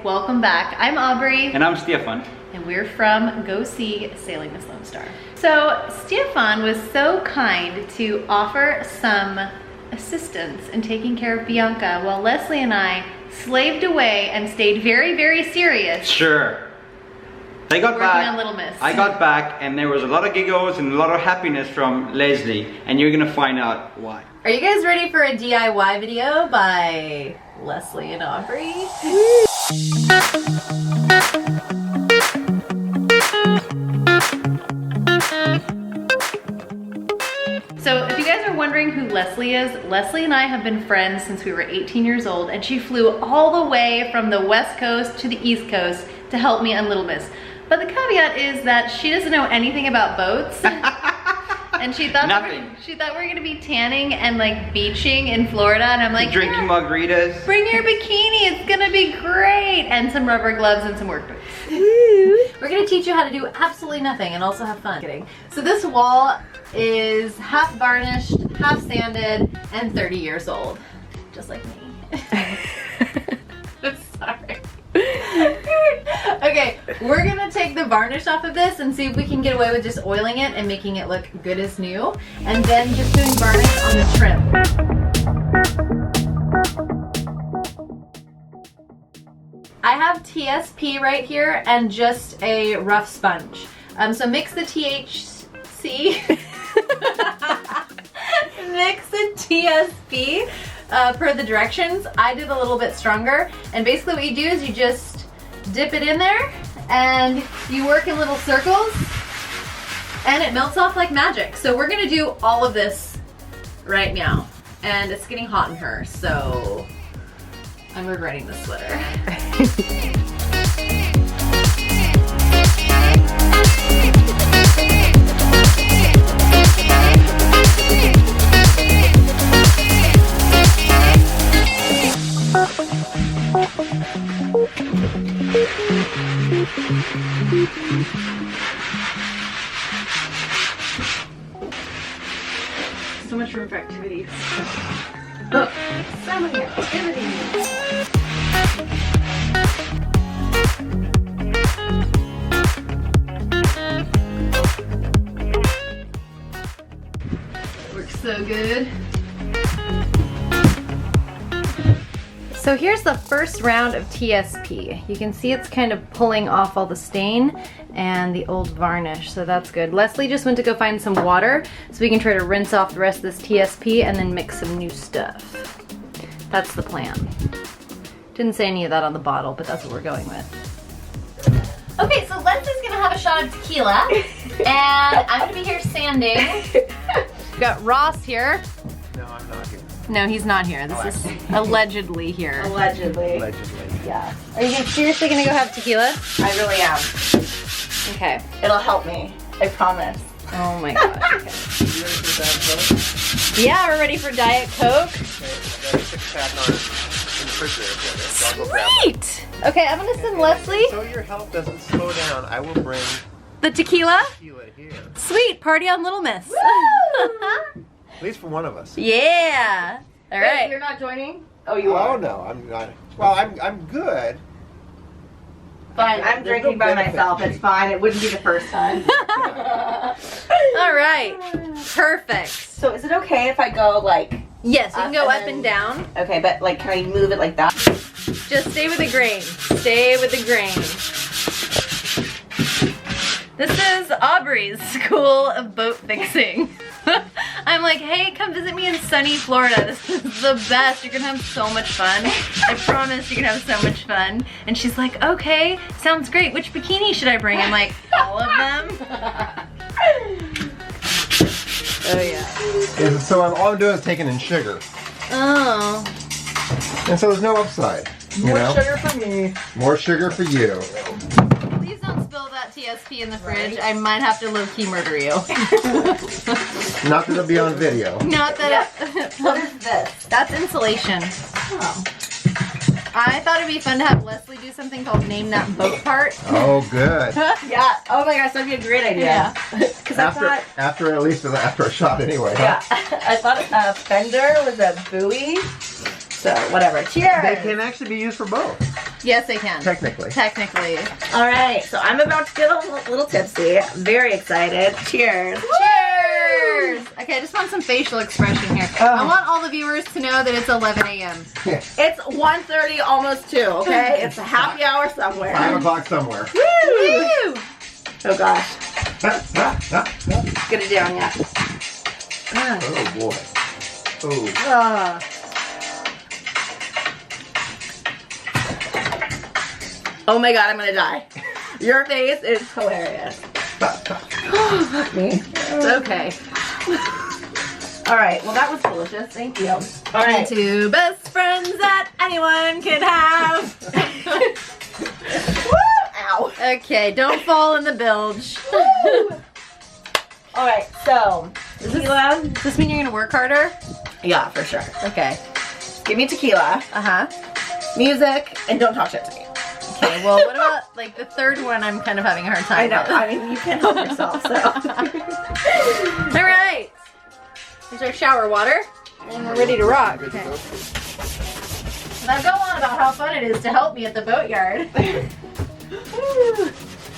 welcome back. I'm Aubrey. And I'm Stefan. And we're from Go See Sailing with Lone Star. So Stefan was so kind to offer some assistance in taking care of Bianca while Leslie and I slaved away and stayed very, very serious. Sure. They got back. On Little Miss. I got back and there was a lot of giggles and a lot of happiness from Leslie, and you're gonna find out why. Are you guys ready for a DIY video by Leslie and Aubrey? So if you guys are wondering who Leslie is, Leslie and I have been friends since we were 18 years old, and she flew all the way from the West Coast to the East Coast to help me on Little Miss. But the caveat is that she doesn't know anything about boats. And she thought we were gonna be tanning and like beaching in Florida, and I'm like, drinking margaritas. Bring your bikini, it's gonna be great, and some rubber gloves and some work boots. We're gonna teach you how to do absolutely nothing and also have fun. Kidding. So this wall is half varnished, half sanded, and 30 years old, just like me. Sorry. Okay, we're gonna take the varnish off of this and see if we can get away with just oiling it and making it look good as new, and then just doing varnish on the trim. I have TSP right here and just a rough sponge. So mix the THC, mix the TSP per the directions. I did a little bit stronger, and basically what you do is you just dip it in there and you work in little circles and it melts off like magic. So we're gonna do all of this right now, and it's getting hot in her, so I'm regretting the sweater. So much room for activities. Oh, so many activities. Works so good. So here's the first round of TSP. You can see it's kind of pulling off all the stain and the old varnish, so that's good. Leslie just went to go find some water so we can try to rinse off the rest of this TSP and then mix some new stuff. That's the plan. Didn't say any of that on the bottle, but that's what we're going with. Okay, so Leslie's gonna have a shot of tequila, and I'm gonna be here sanding. We got Ross here. No, I'm not here. No, he's not here. This is allegedly here. Allegedly. Allegedly. Yeah. Are you seriously gonna go have tequila? I really am. Okay. It'll help me. I promise. Oh my gosh. Okay. You ready for that, Coke? Yeah, we're ready for Diet Coke. Okay, got a 6-pack on in the refrigerator. So I'll go grab it. Sweet! Okay, I'm gonna send Leslie So your health doesn't slow down, I will bring the tequila. tequila here. Sweet, party on Little Miss. At least for one of us. Yeah. All Wait, right. you're not joining? Oh, you Oh are. no, I'm not. Well, I'm good. Fine, I'm There's drinking no by benefit myself. to me. It's fine. It wouldn't be the first time. All right. Perfect. So is it okay if I go like... Yes, you can go and up and down. Okay, but like, can I move it like that? Just stay with the grain. Stay with the grain. This is Aubrey's School of Boat Fixing. I'm like, hey, come visit me in sunny Florida. This is the best. You're gonna have so much fun. I promise you're gonna have so much fun. And she's like, okay, sounds great. Which bikini should I bring? I'm like, all of them? Oh yeah. So all I'm doing is taking in sugar. Oh. And so there's no upside. You know? Sugar for me. More sugar for you. Please don't spill that TSP in the fridge. I might have to low-key murder you. Not that it'll be on video. Not that What is this? That's insulation. Oh. I thought it'd be fun to have Leslie do something called Name That Boat Part. Oh, good. Yeah. Oh my gosh, that'd be a great idea. Yeah. Because I thought... After at least after a shot anyway. Yeah. Huh? I thought a fender was a buoy. So whatever. Cheers. They can actually be used for both, Yes, they can. technically. Technically. All right. So I'm about to get a little tipsy. I'm very excited. Cheers. Cheers! Okay, I just want some facial expression here. Oh. I want all the viewers to know that it's 11 a.m. It's 1:30, almost 2. Okay. It's a happy hour somewhere. 5 o'clock somewhere. Woo! Oh gosh. Get it down yet. Oh boy. Oh. Oh my god, I'm gonna die. Your face is hilarious. Fuck me. It's okay. All right. Well, that was delicious. Thank you. All right. Two best friends that anyone can have. Woo! Ow. Okay, don't fall in the bilge. All right. So, tequila. Does this mean you're gonna work harder? Yeah, for sure. Okay. Give me tequila, Uh-huh. music, and don't talk shit to me. Okay, well, what about, like, the third one I'm kind of having a hard time I know. with. I mean, you can't help yourself. So. All right. Here's our shower water, and we're ready to rock. Okay. Now go on about how fun it is to help me at the boatyard.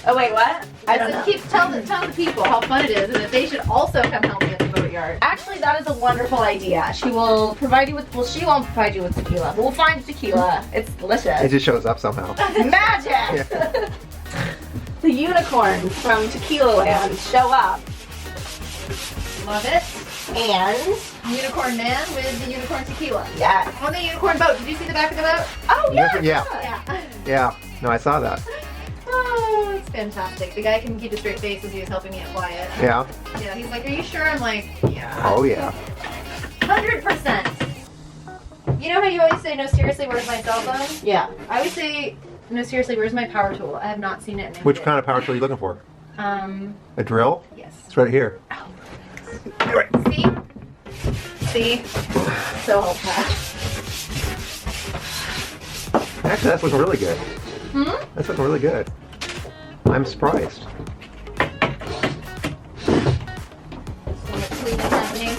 Oh wait, what? I don't know. Tell the people how fun it is, and that they should also come help me at the boatyard. Actually, that is a wonderful idea. She will provide you with. Well, she won't provide you with tequila. We'll find tequila. It's It delicious. just shows up somehow. Magic. The unicorns from Tequila Land show up, Love it. and Unicorn man with the unicorn tequila. yes. On the unicorn boat. Did you see the back of the boat? Oh yeah. Yeah. Yeah. Yeah. No, I saw that. Oh, it's fantastic. The guy couldn't keep a straight face as he was helping me apply it. Yeah. Yeah, he's like, are you sure? I'm like, yeah. Oh yeah. 100%. You know how you always say, no, seriously, where's my cell phone? Yeah. I always say, no, seriously, where's my power tool? I have not seen it in Which kind of power tool are you looking for? A drill? Yes. It's right here. See? See? So helpful. Actually, that's looking really good. Hmm? That's looking really good. I'm surprised. So much cleaning happening.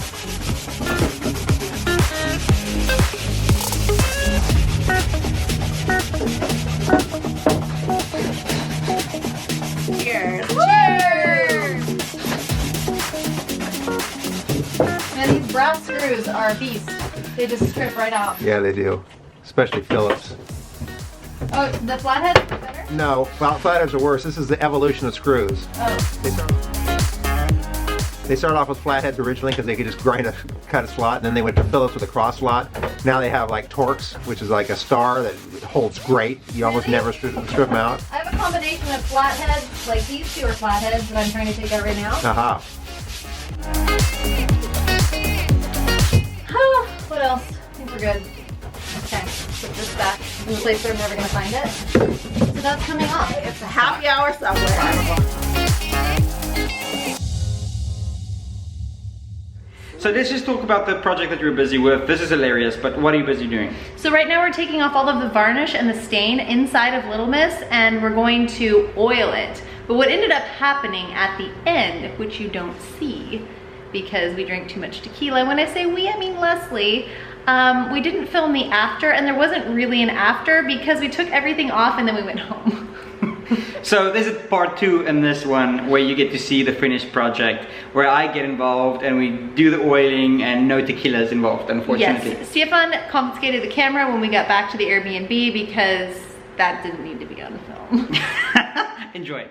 Cheers. Cheers! Man, these brass screws are a beast. They just strip right out. Yeah, they do. Especially Phillips. Oh, the flathead is better? No, flatheads are worse. This is the evolution of screws. Oh. They started off with flatheads originally because they could just cut a slot, and then they went to Phillips with a cross slot. Now they have like Torx, which is like a star that holds great. You almost never strip them out. I have a combination of flatheads, like these two are flatheads that I'm trying to take out right now. Aha. What else? I think we're good. Okay, put this back in the place where I'm never going to find it. So that's coming off. It's a happy hour somewhere. So let's just talk about the project that you're busy with. This is hilarious, but what are you busy doing? So right now we're taking off all of the varnish and the stain inside of Little Miss, and we're going to oil it. But what ended up happening at the end, which you don't see, because we drank too much tequila. When I say we, I mean Leslie. We didn't film the after, and there wasn't really an after because we took everything off and then we went home. So this is part 2 in this one where you get to see the finished project, where I get involved and we do the oiling and no tequila is involved, unfortunately. Yes, Stefan confiscated the camera when we got back to the Airbnb because that didn't need to be on film. Enjoy.